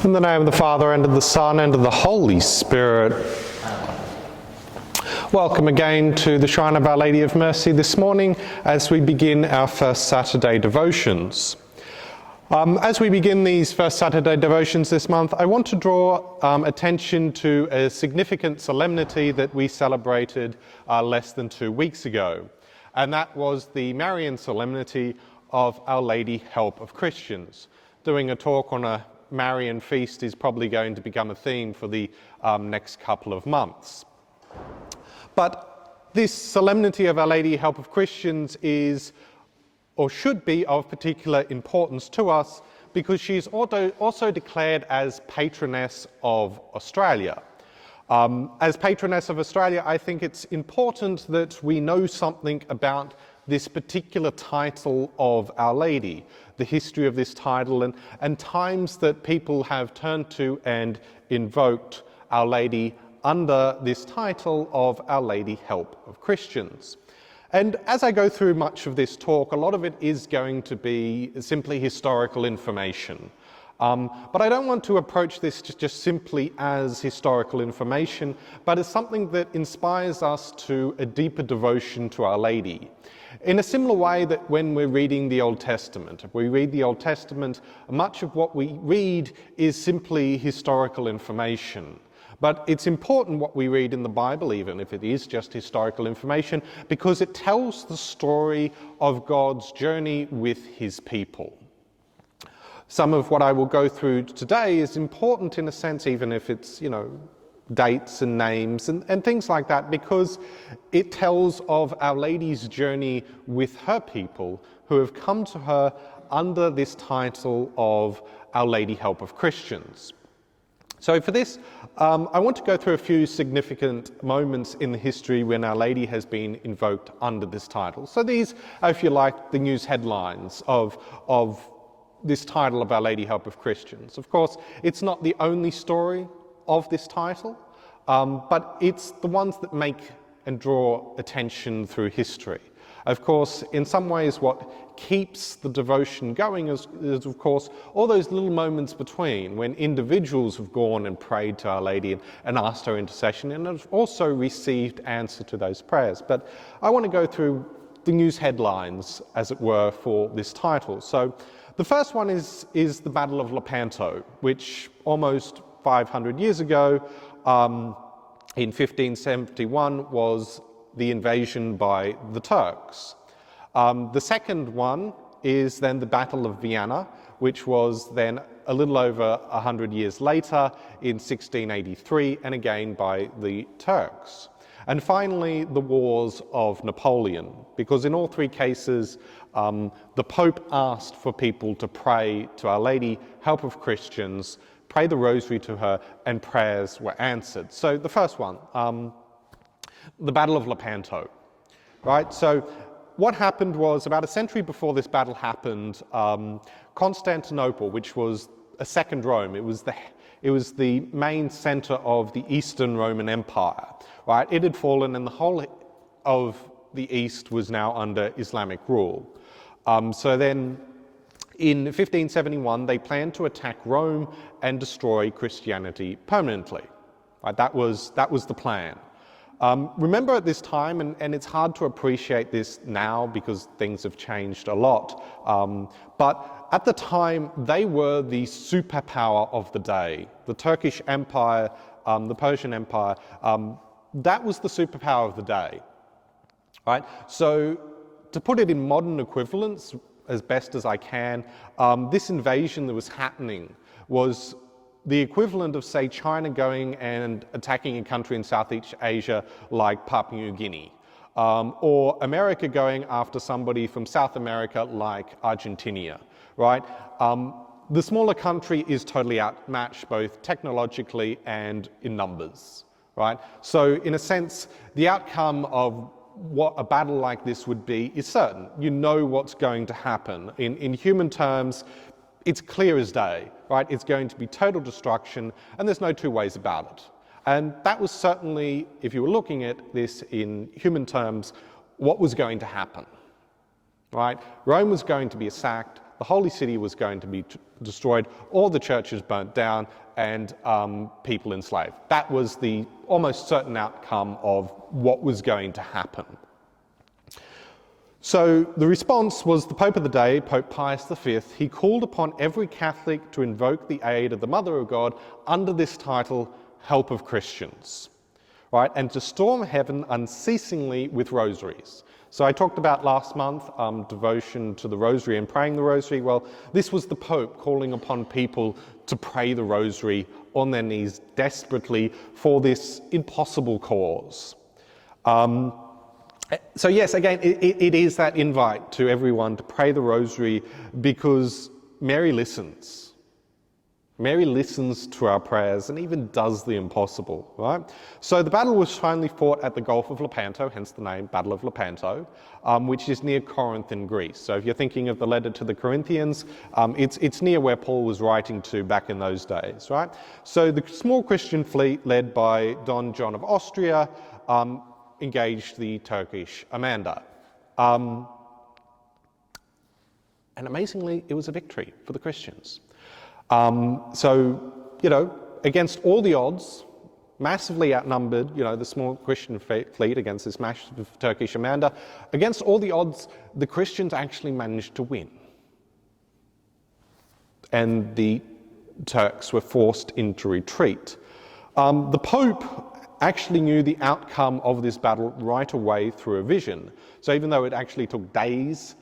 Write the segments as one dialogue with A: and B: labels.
A: In the name of the Father, and of the Son, and of the Holy Spirit. Welcome again to the Shrine of Our Lady of Mercy this morning as we begin our first Saturday devotions. As we begin these first Saturday devotions this month, I want to draw attention to a significant solemnity that we celebrated less than 2 weeks ago, and that was the Marian Solemnity of Our Lady Help of Christians. Doing a talk on a Marian feast is probably going to become a theme for the next couple of months. But this solemnity of Our Lady Help of Christians is, or should be, of particular importance to us because she's also declared as patroness of Australia. As patroness of Australia, I think it's important that we know something about this particular title of Our Lady, the history of this title, and times that people have turned to and invoked Our Lady under this title of Our Lady Help of Christians. And as I go through much of this talk, a lot of it is going to be simply historical information. But I don't want to approach this just simply as historical information, but as something that inspires us to a deeper devotion to Our Lady. In a similar way that when we're reading the Old Testament, if we read the Old Testament, much of what we read is simply historical information. But it's important what we read in the Bible, even if it is just historical information, because it tells the story of God's journey with his people. Some of what I will go through today is important in a sense, even if it's, dates and names and things like that, because it tells of Our Lady's journey with her people who have come to her under this title of Our Lady Help of Christians. So for this, I want to go through a few significant moments in the history when Our Lady has been invoked under this title. So these are, if you like, the news headlines of this title of Our Lady Help of Christians. Of course, it's not the only story of this title, but it's the ones that make and draw attention through history. Of course, in some ways what keeps the devotion going is of course all those little moments between when individuals have gone and prayed to Our Lady and asked her intercession and have also received answer to those prayers. But I want to go through the news headlines, as it were, for this title. So the first one is the Battle of Lepanto, which almost 500 years ago, in 1571, was the invasion by the Turks. The second one is then the Battle of Vienna, which was then a little over 100 years later in 1683, and again by the Turks. And finally, the Wars of Napoleon, because in all three cases, the Pope asked for people to pray to Our Lady, Help of Christians, pray the Rosary to her, and prayers were answered. So the first one, the Battle of Lepanto, right? So what happened was, about a century before this battle happened, Constantinople, which was a second Rome, it was the main center of the Eastern Roman Empire, right? It had fallen and the whole of the East was now under Islamic rule. So then in 1571, they planned to attack Rome and destroy Christianity permanently. Right? That was the plan. Remember at this time, and it's hard to appreciate this now because things have changed a lot, but at the time they were the superpower of the day. The Turkish Empire, the Persian Empire, that was the superpower of the day. Right? So to put it in modern equivalence, as best as I can, this invasion that was happening was the equivalent of, say, China going and attacking a country in Southeast Asia like Papua New Guinea, or America going after somebody from South America like Argentina, right? The smaller country is totally outmatched both technologically and in numbers, right? So in a sense, the outcome of what a battle like this would be is certain. You know what's going to happen. In human terms, it's clear as day, right? It's going to be total destruction, and there's no two ways about it. And that was certainly, if you were looking at this in human terms, what was going to happen, right? Rome was going to be sacked, the holy city was going to be destroyed, all the churches burnt down, and people enslaved. That was the almost certain outcome of what was going to happen. So the response was the Pope of the day, Pope Pius V. He called upon every Catholic to invoke the aid of the Mother of God under this title, Help of Christians, right? And to storm heaven unceasingly with rosaries. So I talked about last month devotion to the Rosary and praying the Rosary. Well, this was the Pope calling upon people to pray the Rosary on their knees desperately for this impossible cause. So yes, again, it is that invite to everyone to pray the Rosary because Mary listens. Mary listens to our prayers and even does the impossible, right? So the battle was finally fought at the Gulf of Lepanto, hence the name Battle of Lepanto, which is near Corinth in Greece. So if you're thinking of the letter to the Corinthians, it's near where Paul was writing to back in those days, right? So the small Christian fleet led by Don John of Austria engaged the Turkish Amanda. And amazingly, it was a victory for the Christians. So, against all the odds, massively outnumbered, the small Christian fleet against this massive Turkish Amanda, against all the odds, the Christians actually managed to win. And the Turks were forced into retreat. The Pope actually knew the outcome of this battle right away through a vision. So even though it actually took days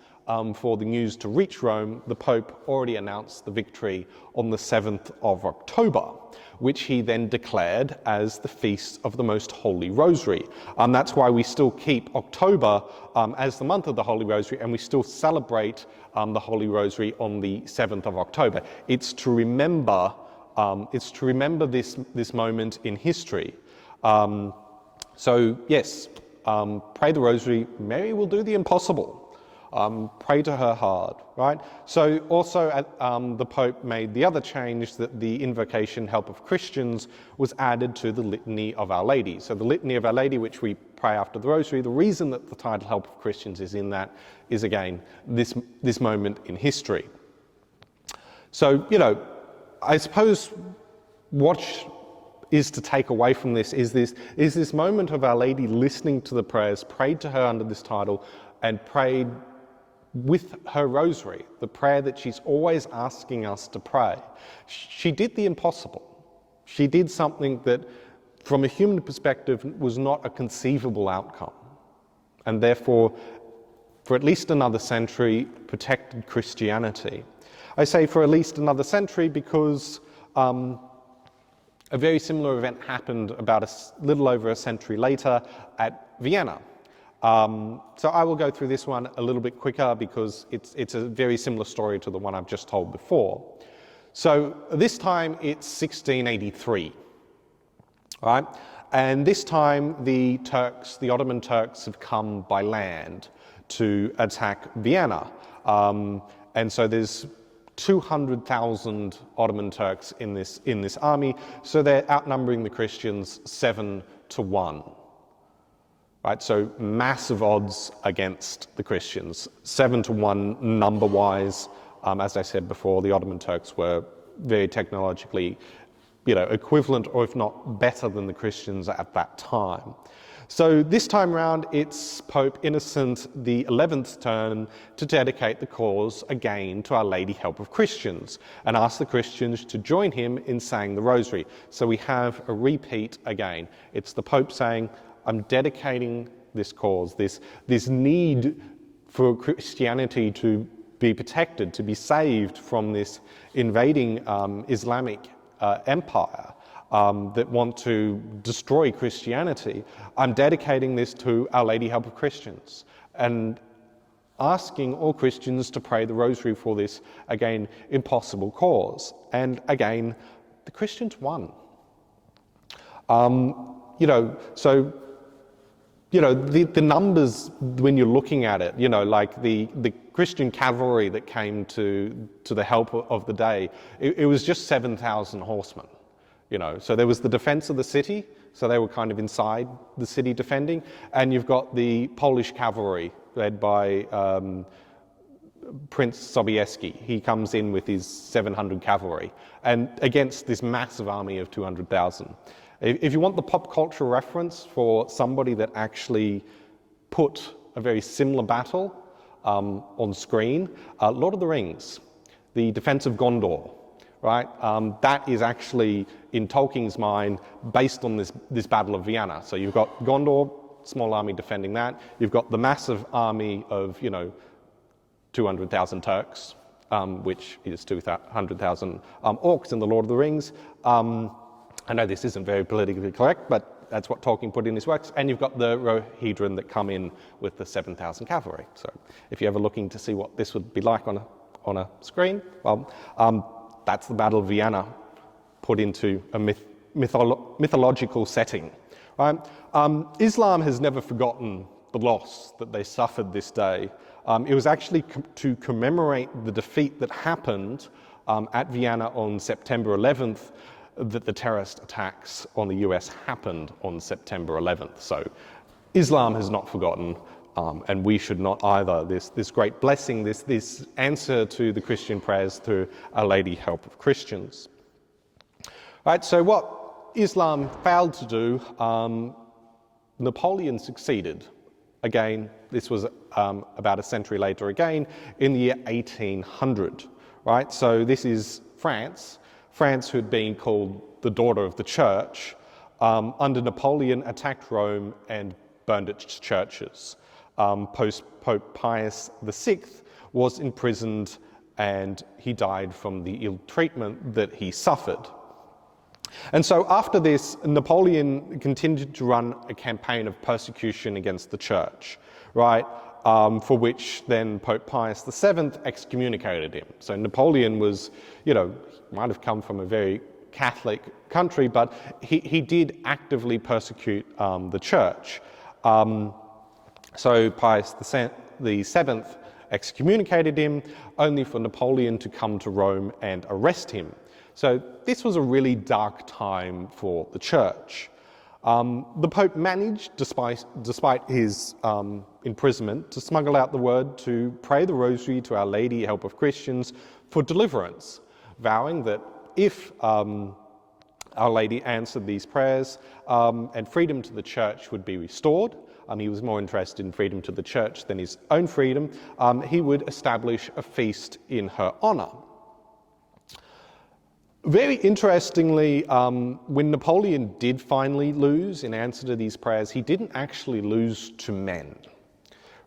A: for the news to reach Rome, the Pope already announced the victory on the 7th of October, which he then declared as the Feast of the Most Holy Rosary. That's why we still keep October as the month of the Holy Rosary, and we still celebrate the Holy Rosary on the 7th of October. It's to remember this moment in history. So yes, pray the Rosary. Mary will do the impossible. Pray to her hard, right? So also the Pope made the other change that the invocation Help of Christians was added to the Litany of Our Lady. So the Litany of Our Lady, which we pray after the Rosary, the reason that the title Help of Christians is in that is, again, this moment in history. So, I suppose what is to take away from this is this moment of Our Lady listening to the prayers, prayed to her under this title, and prayed with her rosary, the prayer that she's always asking us to pray. She did the impossible. She did something that, from a human perspective, was not a conceivable outcome, and therefore, for at least another century, protected Christianity. I say for at least another century because a very similar event happened about a little over a century later at Vienna. So I will go through this one a little bit quicker because it's a very similar story to the one I've just told before. So this time it's 1683, right? And this time the Ottoman Turks have come by land to attack Vienna. And so there's 200,000 Ottoman Turks in this army, so they're outnumbering the Christians 7-1. Right, so massive odds against the Christians, 7-1 number-wise. As I said before, the Ottoman Turks were very technologically, equivalent, or if not better than the Christians at that time. So this time round, it's Pope Innocent XI's turn to dedicate the cause again to Our Lady Help of Christians and ask the Christians to join him in saying the Rosary. So we have a repeat again. It's the Pope saying, I'm dedicating this cause, this need for Christianity to be protected, to be saved from this invading Islamic empire that want to destroy Christianity. I'm dedicating this to Our Lady Help of Christians and asking all Christians to pray the Rosary for this, again, impossible cause. And again, the Christians won. The numbers, when you're looking at it, like the Christian cavalry that came to the help of the day, it was just 7,000 horsemen, So there was the defense of the city, so they were kind of inside the city defending, and you've got the Polish cavalry led by Prince Sobieski. He comes in with his 700 cavalry and against this massive army of 200,000. If you want the pop culture reference for somebody that actually put a very similar battle on screen, Lord of the Rings, the defense of Gondor, right? That is actually, in Tolkien's mind, based on this Battle of Vienna. So you've got Gondor, small army defending that. You've got the massive army of, 200,000 Turks, which is 200,000 orcs in the Lord of the Rings. I know this isn't very politically correct, but that's what Tolkien put in his works. And you've got the Rohirrim that come in with the 7,000 cavalry. So if you're ever looking to see what this would be like on a screen, well, that's the Battle of Vienna put into a mythological setting. Right? Islam has never forgotten the loss that they suffered this day. It was actually to commemorate the defeat that happened at Vienna on September 11th that the terrorist attacks on the US happened on September 11th. So Islam has not forgotten, and we should not either. This great blessing, this answer to the Christian prayers through Our Lady, Help of Christians. Right, so what Islam failed to do, Napoleon succeeded. Again, this was about a century later again, in the year 1800, right? So this is France, who had been called the daughter of the church, under Napoleon attacked Rome and burned its churches. Pope Pius VI was imprisoned and he died from the ill treatment that he suffered. And so after this, Napoleon continued to run a campaign of persecution against the church, right? For which then Pope Pius VII excommunicated him. So Napoleon was, might have come from a very Catholic country, but he did actively persecute the church. So Pius VII excommunicated him, only for Napoleon to come to Rome and arrest him. So this was a really dark time for the church. The Pope managed, despite his imprisonment, to smuggle out the word to pray the Rosary to Our Lady, Help of Christians, for deliverance, vowing that if Our Lady answered these prayers and freedom to the church would be restored, he was more interested in freedom to the church than his own freedom, he would establish a feast in her honour. Very interestingly, when Napoleon did finally lose in answer to these prayers, he didn't actually lose to men,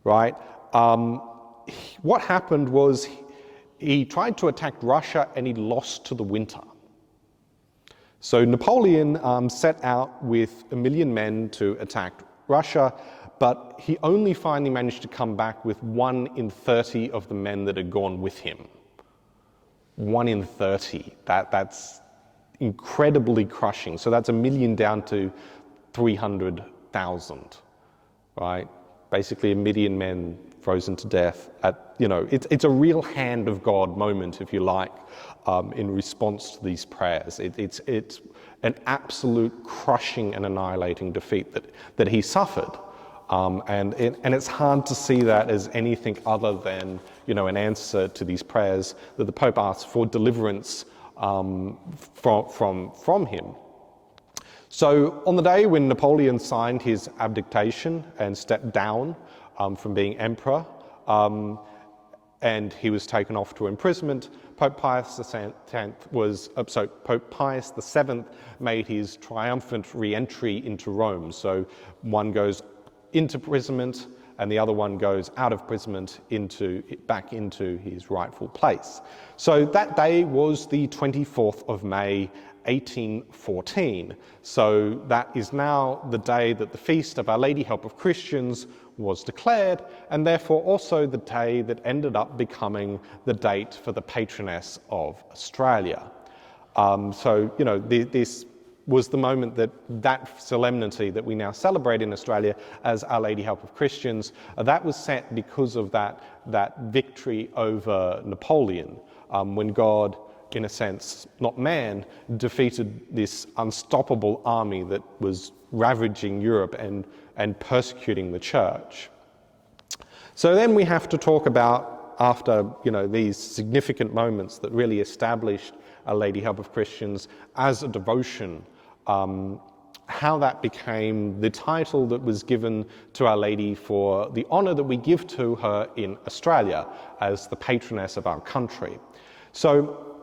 A: right? What happened was he tried to attack Russia and he lost to the winter. So Napoleon set out with 1 million men to attack Russia, but he only finally managed to come back with 1 in 30 of the men that had gone with him. 1 in 30, that's incredibly crushing. So that's 1 million down to 300,000, right? Basically 1 million men frozen to death. It's a real hand of God moment, if you like, in response to these prayers. It's an absolute crushing and annihilating defeat that he suffered. And it's hard to see that as anything other than, an answer to these prayers that the Pope asked for deliverance from him. So on the day when Napoleon signed his abdication and stepped down from being emperor, and he was taken off to imprisonment, Pope Pius VII made his triumphant re-entry into Rome. So one goes into imprisonment and the other one goes out of imprisonment back into his rightful place. So that day was the 24th of May, 1814. So that is now the day that the feast of Our Lady, Help of Christians was declared, and therefore also the day that ended up becoming the date for the patroness of Australia. This was the moment that solemnity that we now celebrate in Australia as Our Lady, Help of Christians, that was set because of that victory over Napoleon, when God, in a sense, not man, defeated this unstoppable army that was ravaging Europe and persecuting the church. So then we have to talk about after these significant moments that really established Our Lady Help of Christians as a devotion, how that became the title that was given to Our Lady for the honour that we give to her in Australia as the patroness of our country. So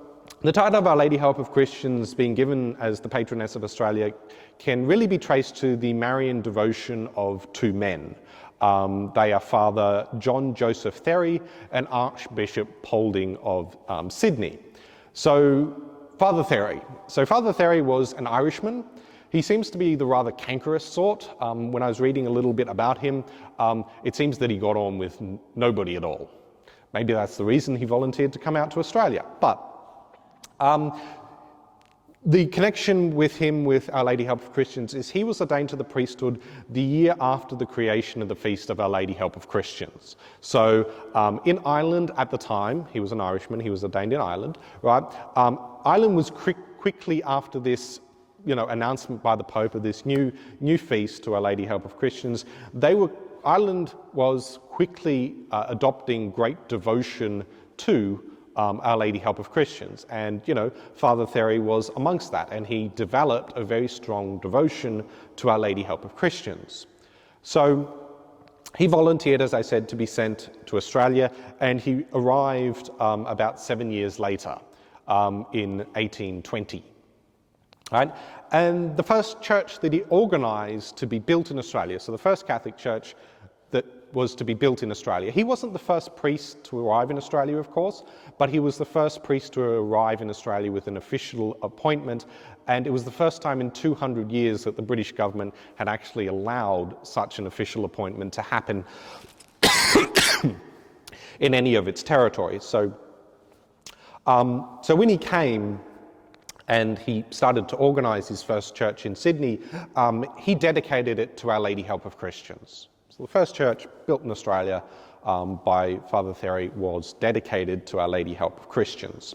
A: the title of Our Lady Help of Christians being given as the patroness of Australia can really be traced to the Marian devotion of two men. They are Father John Joseph Therry and Archbishop Paulding of Sydney. So Father Therry was an Irishman. He seems to be the rather cankerous sort. When I was reading a little bit about him, it seems that he got on with nobody at all. Maybe that's the reason he volunteered to come out to Australia. But the connection with him with Our Lady Help of Christians is he was ordained to the priesthood the year after the creation of the Feast of Our Lady Help of Christians. So in Ireland at the time, he was an Irishman, he was ordained in Ireland, right? Ireland was quickly after this announcement by the Pope of this new feast to Our Lady Help of Christians. Ireland was quickly adopting great devotion to Our Lady Help of Christians, and Father Therry was amongst that, and he developed a very strong devotion to Our Lady Help of Christians. So he volunteered, as I said, to be sent to Australia, and he arrived about 7 years later in 1820. Right? And the first church that he organised to be built in Australia, so the first Catholic church that was to be built in Australia. He wasn't the first priest to arrive in Australia, of course, but he was the first priest to arrive in Australia with an official appointment, and it was the first time in 200 years that the British government had actually allowed such an official appointment to happen in any of its territories. So when he came, and he started to organise his first church in Sydney, he dedicated it to Our Lady Help of Christians. So the first church built in Australia by Father Therry was dedicated to Our Lady Help of Christians.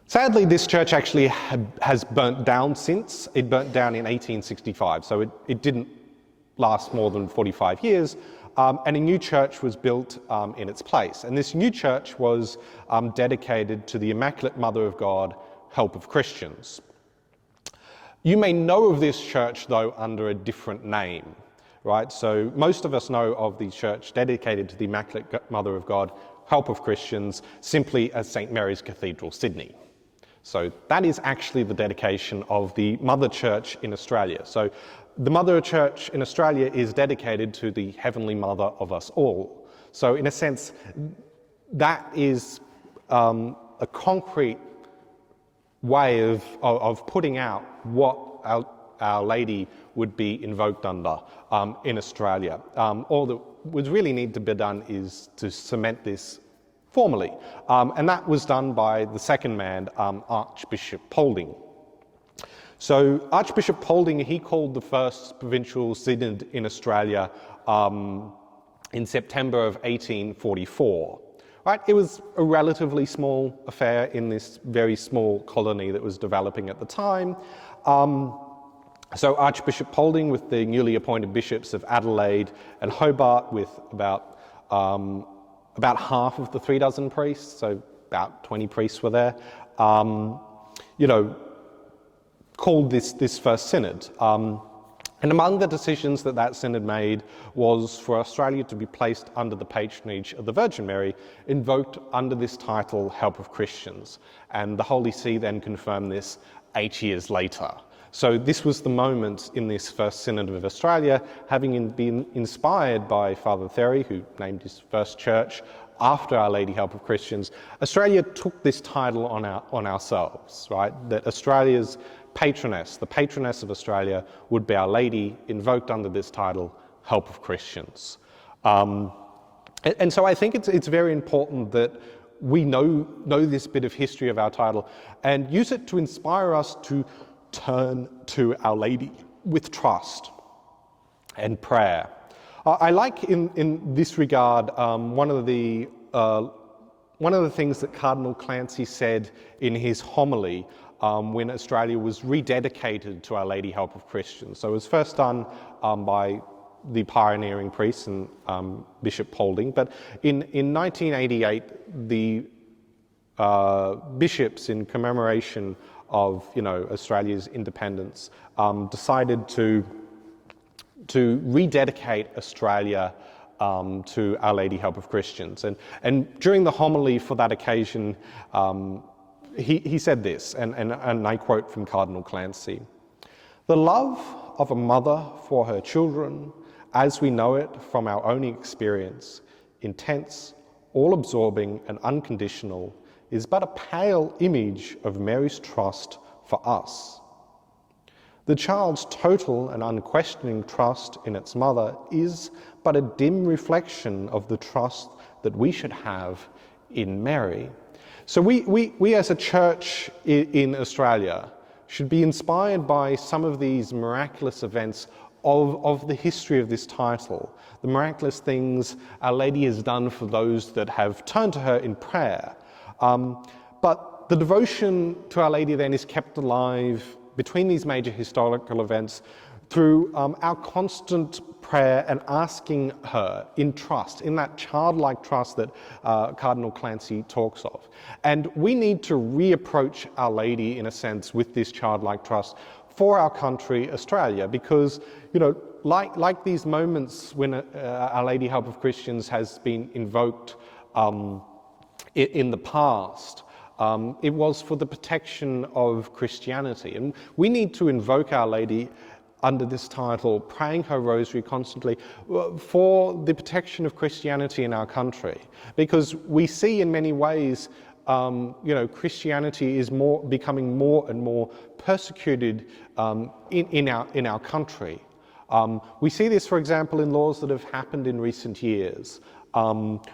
A: Sadly, this church actually has burnt down since. It burnt down in 1865, so it didn't last more than 45 years, and a new church was built in its place. And this new church was dedicated to the Immaculate Mother of God, Help of Christians. You may know of this church, though, under a different name, right? So most of us know of the church dedicated to the Immaculate Mother of God, Help of Christians, simply as St. Mary's Cathedral, Sydney. So that is actually the dedication of the Mother Church in Australia. So the Mother Church in Australia is dedicated to the Heavenly Mother of us all. So in a sense, that is a concrete way of putting out what Our Lady would be invoked under in Australia. All that would really need to be done is to cement this formally, and that was done by the second man, Archbishop Paulding. So Archbishop Paulding, he called the first provincial synod in Australia in September of 1844. Right, it was a relatively small affair in this very small colony that was developing at the time. So Archbishop Paulding, with the newly appointed bishops of Adelaide and Hobart, with about half of the 36 priests, so about 20 priests were there, called this first synod. And among the decisions that synod made was for Australia to be placed under the patronage of the Virgin Mary, invoked under this title, Help of Christians. And the Holy See then confirmed this 8 years later. So this was the moment in this first synod of Australia, having been inspired by Father Therry, who named his first church after Our Lady Help of Christians. Australia took this title on ourselves, right? That Australia's patroness, the patroness of Australia, would be Our Lady, invoked under this title, Help of Christians. And so I think it's very important that we know this bit of history of our title and use it to inspire us to turn to Our Lady with trust and prayer. I like in this regard one of the things that Cardinal Clancy said in his homily when Australia was rededicated to Our Lady Help of Christians. So it was first done by the pioneering priest and Bishop Paulding. But in 1988, the bishops, in commemoration of Australia's independence, decided to rededicate Australia to Our Lady Help of Christians. And during the homily for that occasion, he said this, and I quote from Cardinal Clancy: "The love of a mother for her children, as we know it from our own experience, intense, all-absorbing and unconditional, is but a pale image of Mary's trust for us. The child's total and unquestioning trust in its mother is but a dim reflection of the trust that we should have in Mary." So we as a church in Australia should be inspired by some of these miraculous events of the history of this title, the miraculous things Our Lady has done for those that have turned to her in prayer. But the devotion to Our Lady then is kept alive between these major historical events through our constant prayer and asking her in trust, in that childlike trust that Cardinal Clancy talks of. And we need to reapproach Our Lady, in a sense, with this childlike trust for our country, Australia, because, like these moments when Our Lady Help of Christians has been invoked in the past, it was for the protection of Christianity. And we need to invoke Our Lady under this title, praying her rosary constantly for the protection of Christianity in our country. Because we see in many ways, Christianity is becoming more and more persecuted in our country. We see this, for example, in laws that have happened in recent years.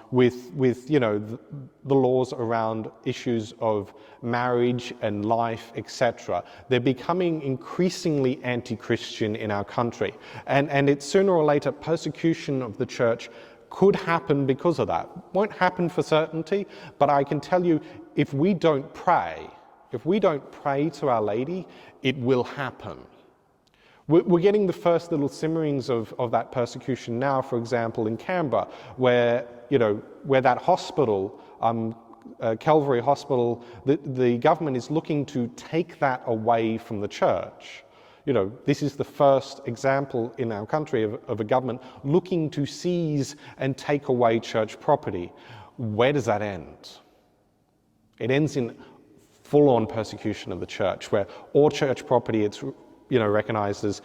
A: With the laws around issues of marriage and life, etc. They're becoming increasingly anti-Christian in our country, and it's sooner or later persecution of the church could happen because of that. Won't happen for certainty, but I can tell you, if we don't pray to Our Lady, it will happen. We're getting the first little simmerings of that persecution now, for example, in Canberra, where that hospital, Calvary Hospital, the government is looking to take that away from the church. This is the first example in our country of a government looking to seize and take away church property. Where does that end? It ends in full-on persecution of the church, where all church property, it's recognised as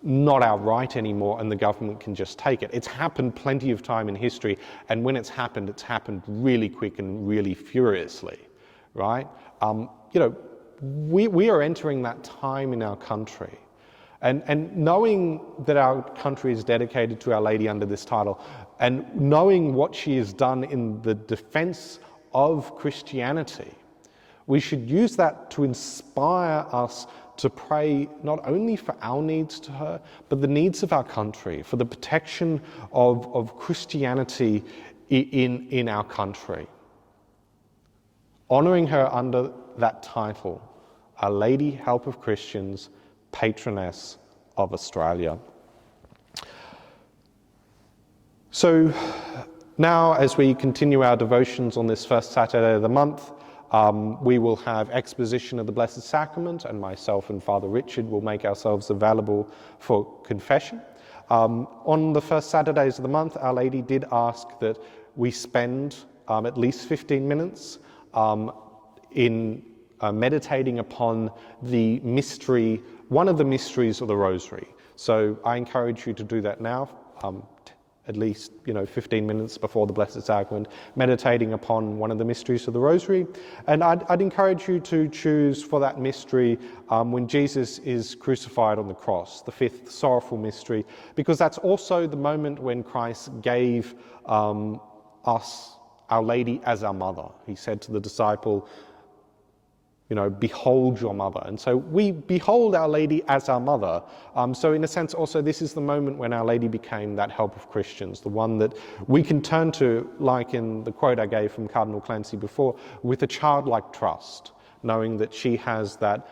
A: not our right anymore, and the government can just take it. It's happened plenty of time in history, and when it's happened really quick and really furiously, right? We are entering that time in our country, and knowing that our country is dedicated to Our Lady under this title, and knowing what she has done in the defence of Christianity, we should use that to inspire us to pray not only for our needs to her, but the needs of our country, for the protection of Christianity in our country. Honouring her under that title, Our Lady Help of Christians, Patroness of Australia. So now, as we continue our devotions on this first Saturday of the month, we will have exposition of the Blessed Sacrament, and myself and Father Richard will make ourselves available for confession. On the first Saturdays of the month, Our Lady did ask that we spend at least 15 minutes in meditating upon the mystery, one of the mysteries of the Rosary. So I encourage you to do that now. At least 15 minutes before the Blessed Sacrament, meditating upon one of the mysteries of the Rosary. And I'd encourage you to choose for that mystery when Jesus is crucified on the cross, the fifth sorrowful mystery, because that's also the moment when Christ gave us Our Lady as our mother. He said to the disciple, behold your mother. And so we behold Our Lady as our mother. So in a sense also this is the moment when Our Lady became that help of Christians, the one that we can turn to, like in the quote I gave from Cardinal Clancy before, with a childlike trust, knowing that she has that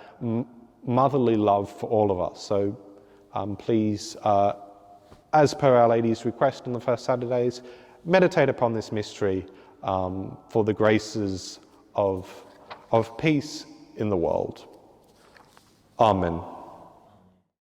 A: motherly love for all of us. So please as per Our Lady's request on the first Saturdays, meditate upon this mystery for the graces of peace in the world. Amen.